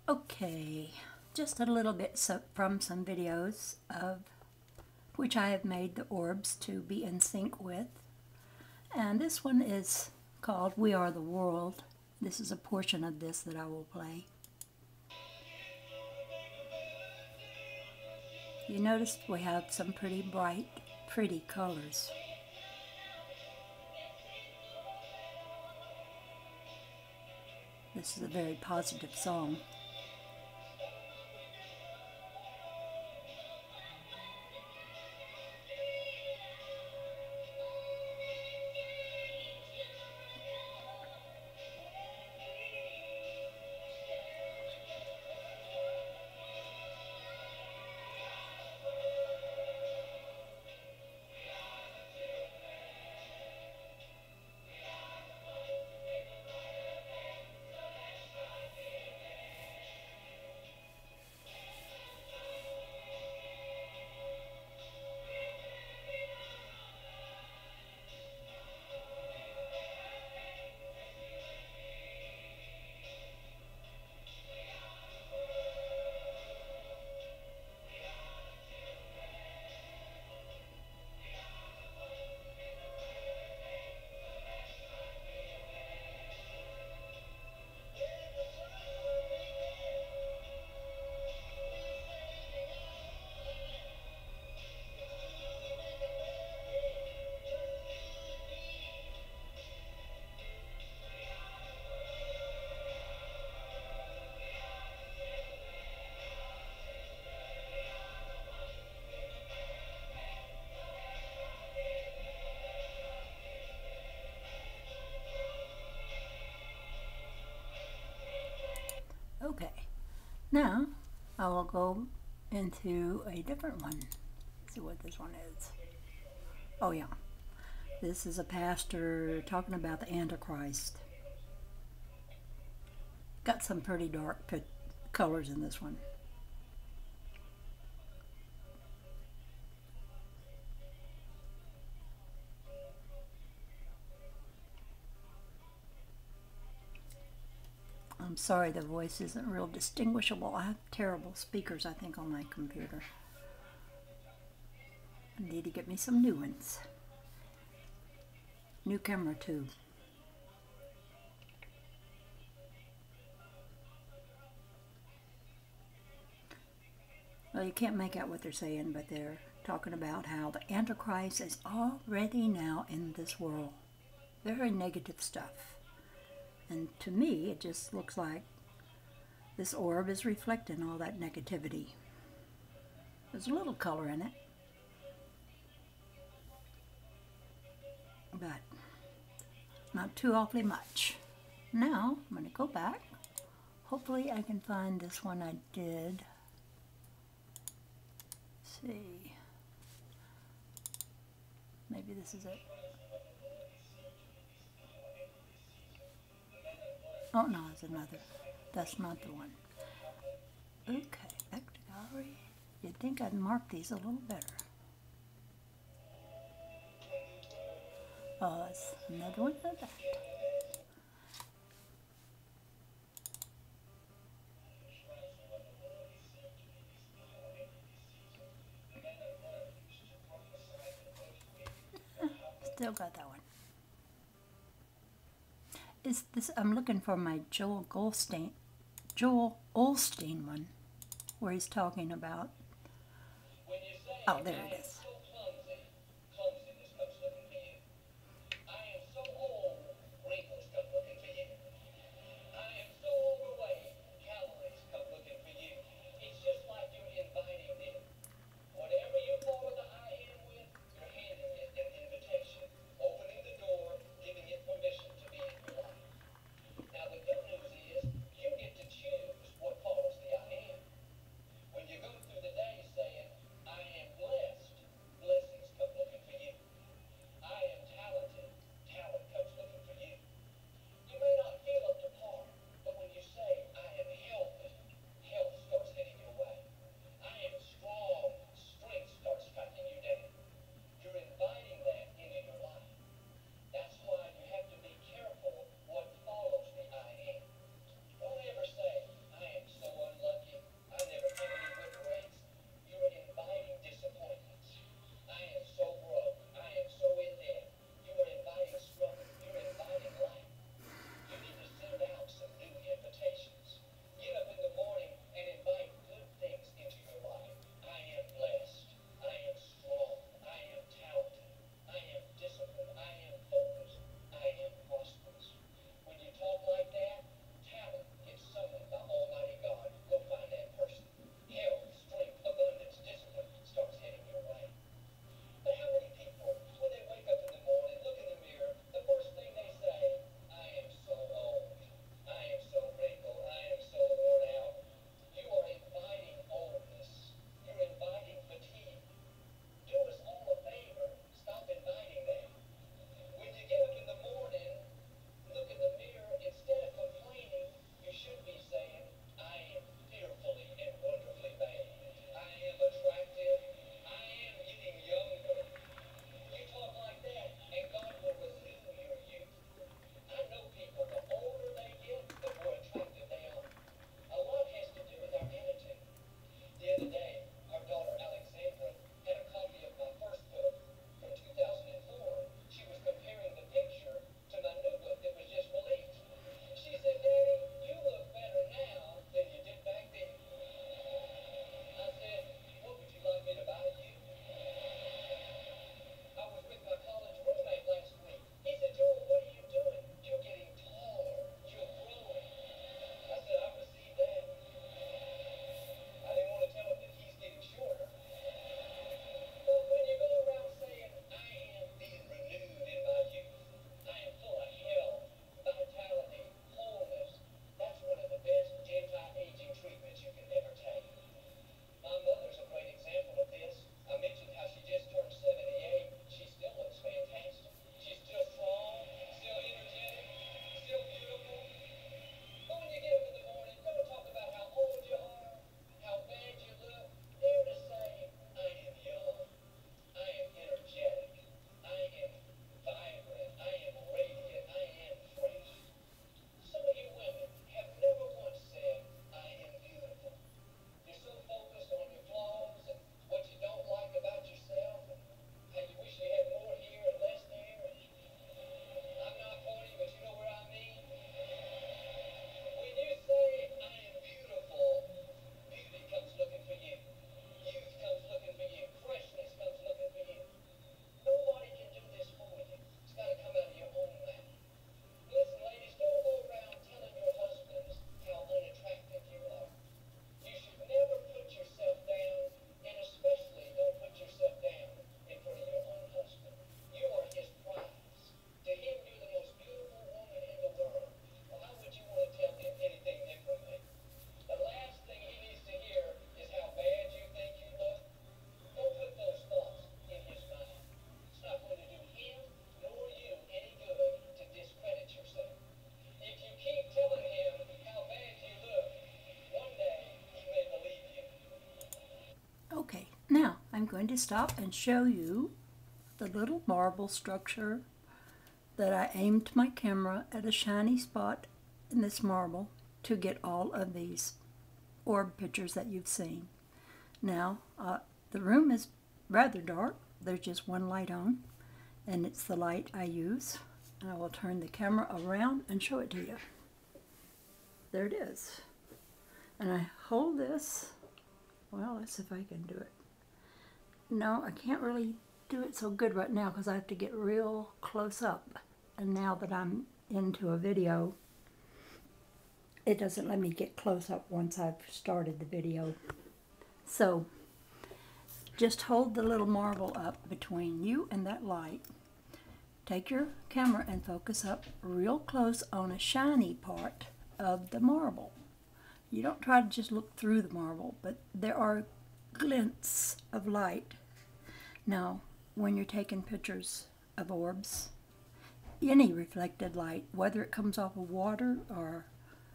Okay, just a little bit from some videos of which I have made the orbs to be in sync with. And this one is called We Are the World. This is a portion of this that I will play. You notice we have some pretty bright, pretty colors. This is a very positive song. Okay, now I will go into a different one. Let's see what this one is. Oh yeah, this is a pastor talking about the antichrist. Got some pretty dark colors in this one. I'm sorry the voice isn't real distinguishable. I have terrible speakers, I think, on my computer. I need to get me some new ones. New camera too. Well, you can't make out what they're saying, but they're talking about how the Antichrist is already now in this world. Very negative stuff. And to me, it just looks like this orb is reflecting all that negativity. There's a little color in it, but not too awfully much. Now, I'm going to go back. Hopefully I can find this one I did. Let's see. Maybe this is it. Oh no, it's another. That's not the one. Okay, back to gallery. You'd think I'd mark these a little better. Oh, it's another one of that. Still got that one. Is this? I'm looking for my Joel Osteen one, where he's talking about. Oh, there it is. I'm going to stop and show you the little marble structure that I aimed my camera at a shiny spot in this marble to get all of these orb pictures that you've seen. Now, the room is rather dark. There's just one light on, and it's the light I use. And I will turn the camera around and show it to you. There it is. And I hold this. Well, let's see if I can do it. No, I can't really do it so good right now because I have to get real close up. And now that I'm into a video, it doesn't let me get close up once I've started the video. So, just hold the little marble up between you and that light. Take your camera and focus up real close on a shiny part of the marble. You don't try to just look through the marble, but there are glints of light. Now, when you're taking pictures of orbs, any reflected light, whether it comes off of water or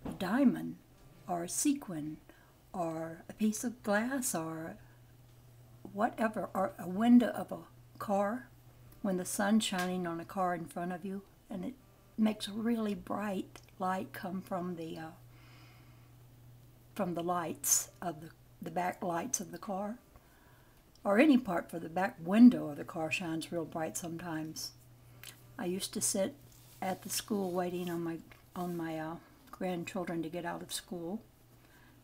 a diamond or a sequin or a piece of glass or whatever, or a window of a car, when the sun's shining on a car in front of you and it makes a really bright light come from the lights of the back lights of the car, or any part for the back window of the car shines real bright sometimes. I used to sit at the school waiting on my grandchildren to get out of school,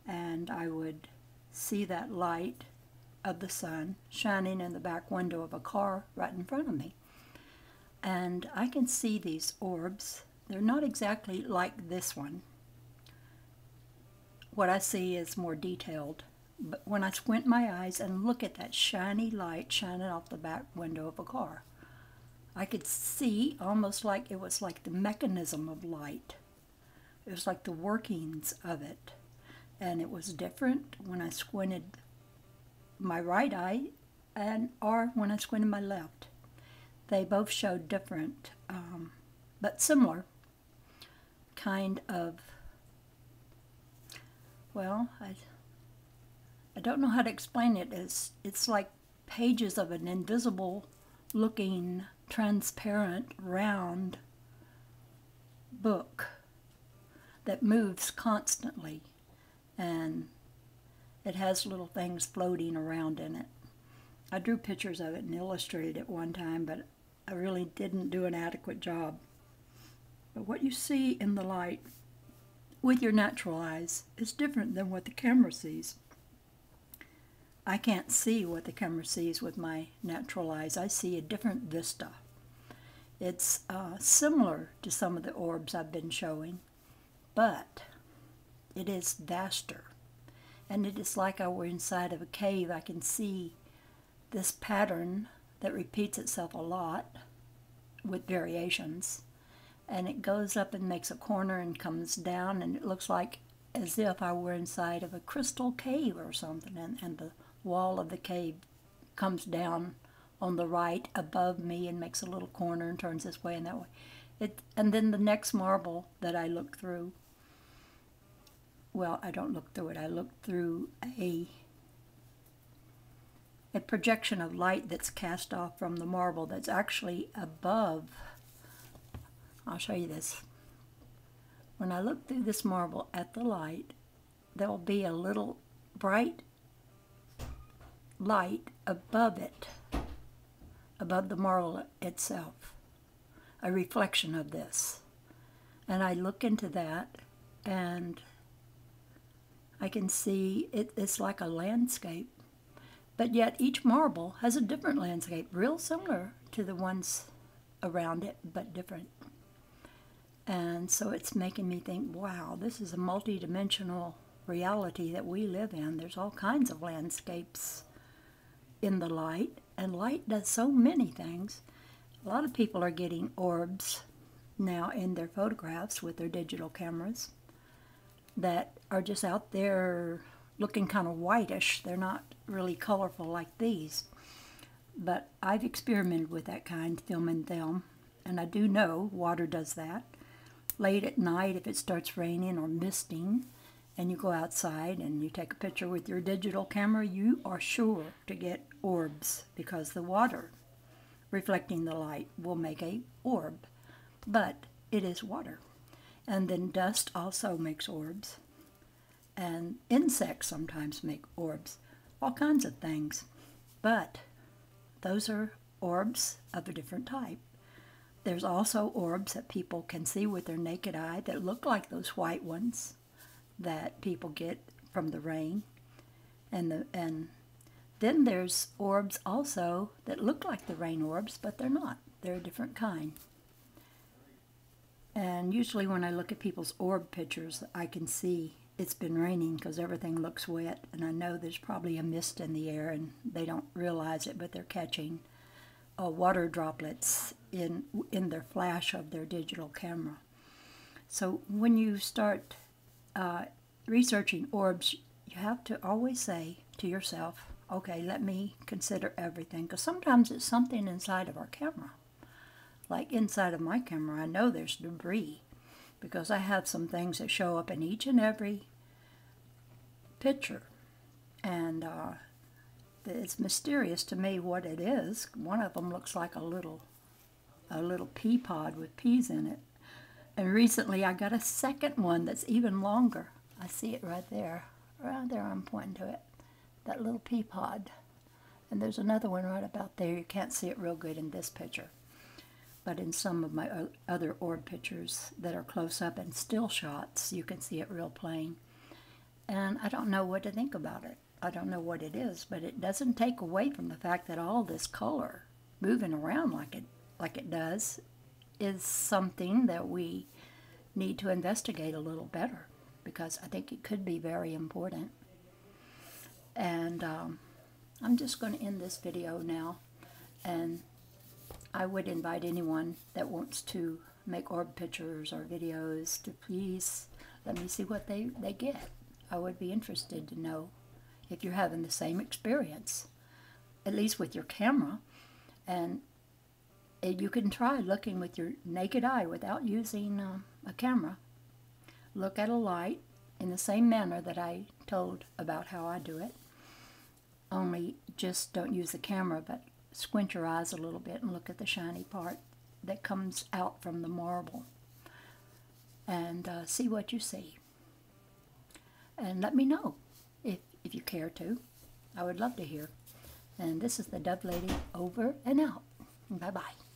and I would see that light of the sun shining in the back window of a car right in front of me. And I can see these orbs. They're not exactly like this one. What I see is more detailed. But when I squint my eyes and look at that shiny light shining off the back window of a car, I could see almost like it was like the mechanism of light. It was like the workings of it. And it was different when I squinted my right eye or when I squinted my left. They both showed different, but similar kind of, well, I don't know how to explain it. It's like pages of an invisible looking, transparent, round book that moves constantly, and it has little things floating around in it. I drew pictures of it and illustrated it one time, but I really didn't do an adequate job. But what you see in the light with your natural eyes is different than what the camera sees. I can't see what the camera sees with my natural eyes. I see a different vista. It's similar to some of the orbs I've been showing, but it is vaster. And it is like I were inside of a cave. I can see this pattern that repeats itself a lot with variations. And it goes up and makes a corner and comes down, and it looks like as if I were inside of a crystal cave or something. And the wall of the cave comes down on the right above me and makes a little corner and turns this way and that way. And then the next marble that I look through, well, I don't look through it. I look through a projection of light that's cast off from the marble that's actually above. I'll show you this. When I look through this marble at the light, there will be a little bright light above it, above the marble itself, a reflection of this. And I look into that, and I can see it's like a landscape, but yet each marble has a different landscape, real similar to the ones around it, but different. And so it's making me think, wow, this is a multi-dimensional reality that we live in. There's all kinds of landscapes in the light, and light does so many things. A lot of people are getting orbs now in their photographs with their digital cameras that are just out there looking kind of whitish. They're not really colorful like these. But I've experimented with that kind, filming them, and I do know water does that. Late at night, if it starts raining or misting, and you go outside and you take a picture with your digital camera, you are sure to get orbs because the water reflecting the light will make a orb, but it is water. And then dust also makes orbs, and insects sometimes make orbs, all kinds of things. But those are orbs of a different type. There's also orbs that people can see with their naked eye that look like those white ones that people get from the rain. And then there's orbs also that look like the rain orbs, but they're not. They're a different kind. And usually when I look at people's orb pictures, I can see it's been raining because everything looks wet, and I know there's probably a mist in the air and they don't realize it, but they're catching water droplets in their flash of their digital camera. So when you start researching orbs, you have to always say to yourself, okay, let me consider everything, because sometimes it's something inside of our camera. Like inside of my camera, I know there's debris because I have some things that show up in each and every picture, and it's mysterious to me what it is. One of them looks like a little pea pod with peas in it, and recently I got a second one that's even longer. I see it right there I'm pointing to it, that little pea pod. And there's another one right about there. You can't see it real good in this picture, but in some of my other orb pictures that are close up and still shots, you can see it real plain. And I don't know what to think about it. I don't know what it is, but it doesn't take away from the fact that all this color moving around like it does is something that we need to investigate a little better, because I think it could be very important. And I'm just going to end this video now, and I would invite anyone that wants to make orb pictures or videos to please let me see what they get. I would be interested to know if you're having the same experience, at least with your camera. And you can try looking with your naked eye without using a camera. Look at a light in the same manner that I told about how I do it, only just don't use the camera, but squint your eyes a little bit and look at the shiny part that comes out from the marble, and see what you see. And let me know if you care to. I would love to hear. And this is the Dove Lady, over and out. Bye-bye.